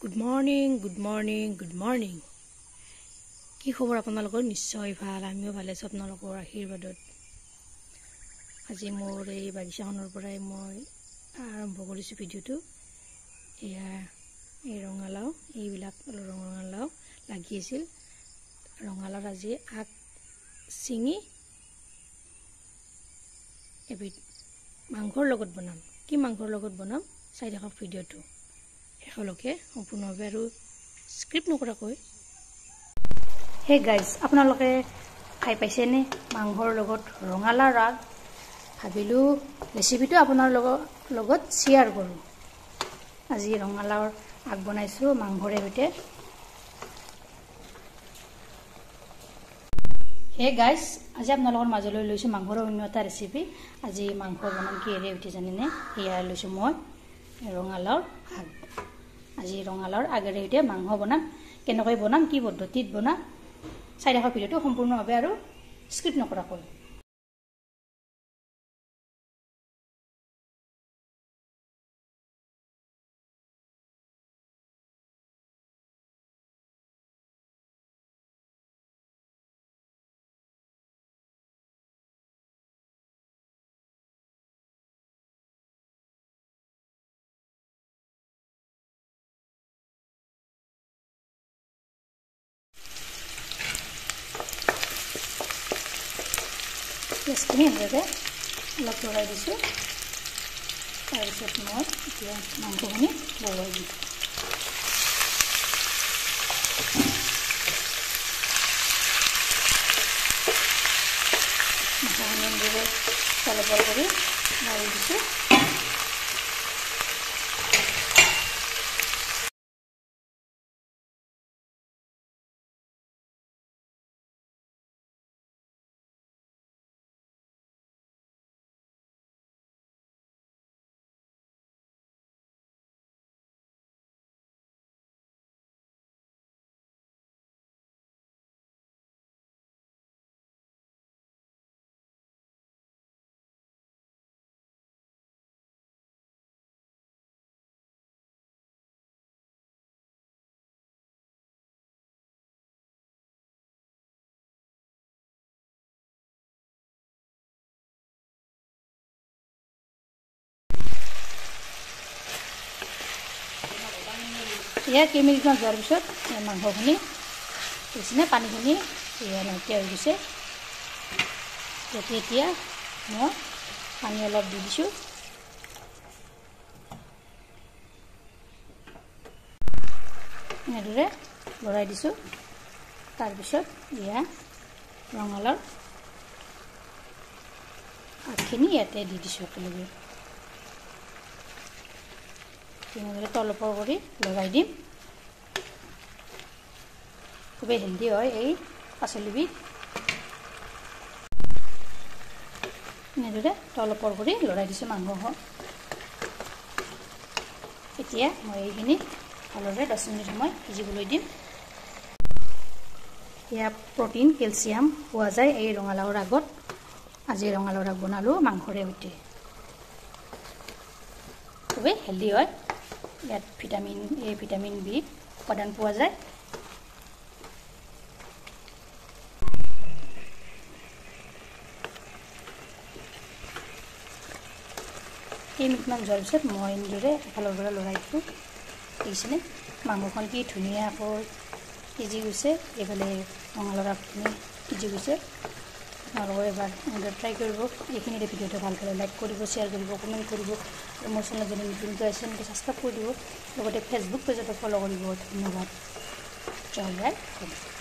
Good morning, good morning, good morning. কি খবৰ আপোনালোকৰ নিশ্চয় ভাল আমিও ভালে আছো আপোনালোকৰ আশীৰ্বাদত আজি মোৰ এই বাগিচাখনৰ পৰাই মই আৰম্ভ কৰিছো ভিডিওটো এয়া এই ৰঙালাও এইবিলাক ৰঙালাও লাগি আছিল ৰঙালাও আজি আগ চিঙি এবিধ মাংসৰ লগত বনাম কি মাংসৰ লগত বনাম চাই দেখক ভিডিওটো এখলকে সম্পূৰ্ণভাৱে আৰু স্ক্ৰিপ্ট নকৰাকৈ হে গাইজ আপোনালোকে খাই পাইছেনে মাংসৰ লগত ৰঙালাওৰ আগ ভাবিলো ৰেচিপিটো আপোনাৰ লগত শেয়াৰ কৰোঁ আজি ৰঙালাওৰ আগ বনাইছো মাংসৰে সৈতে হে গাইজ আজি আপোনালোকৰ মাজলৈ লৈছো মাংসৰ অন্য এটা ৰেচিপি আজি মাংস বনাম কিহেৰে উঠি জানেনে এয়া লৈছো মই ৰঙালাওৰ আগ আজি ৰঙালাওৰ আগেৰে সৈতে মাংস বনাম কেনেকৈ বনাম কি পদ্ধতিত বনাম চাই দেখক ভিডিওটো সম্পূৰ্ণভাৱে আৰু স্ক্ৰিপ্ট নকৰাকৈ পেষ্টখিনি এনেদৰে অলপ লৰাই দিছোঁ তাৰপিছত মই এতিয়া মাংসখিনি বঢ়াই দিম মাংসখিনি এনেদৰে তলপৰ কৰি লৰাই দিছোঁ এয়া কেইমিনিটমান যোৱাৰ পিছত মাংসখিনি দিছেনে পানীখিনি এয়া নাইকিয়া হৈ গৈছে এতিয়া মই পানী অলপ দি দিছোঁ এনেদৰে লৰাই দিছোঁ তাৰপিছত এয়া ৰঙালাওৰ আগখিনি ইয়াতে দি দিছোঁ একেলগে এনেদৰে তলপৰ কৰি লগাই দিম খুবেই হেল্ডি হয় এই পাচলিবিধ এনেদৰে তলপৰ কৰি লৰাই দিছোঁ মাংস এতিয়া মই এইখিনি ভালদৰে 10 মিনিট সময় সিজিবলৈ দিম ইয়াত প্ৰটিন কেলছিয়াম পোৱা যায় এই ৰঙালাওৰ আগত আজি ৰঙালাওৰ আগ বনালোঁ মাংসৰে সৈতে খুবেই হেল্ডি হয় ইয়াত ভিটামিন এ ভিটামিন বি উপাদান পোৱা যায় কেইমিনিটমান যোৱাৰ পিছত মই এনেদৰে এফালৰ পৰা লৰাই দিছোঁ দেখিছেনে মাংসখন কি ধুনীয়াকৈ সিজি গৈছে এইফালে ৰঙালাওৰ আগখিনি সিজি গৈছে আপোনালোকে এবাৰ এনেদৰে ট্ৰাই কৰিব এইখিনিতে ভিডিঅ'টো ভাল পালে লাইক কৰিব শ্বেয়াৰ কৰিব কমেণ্ট কৰিব আৰু মোৰ চেনেল যদি নতুনকৈ আছে চেনেলটো ছাবস্ক্ৰাইব কৰি দিব লগতে ফেচবুক পেজতো ফ'ল' কৰিব ধন্যবাদ জয় জয়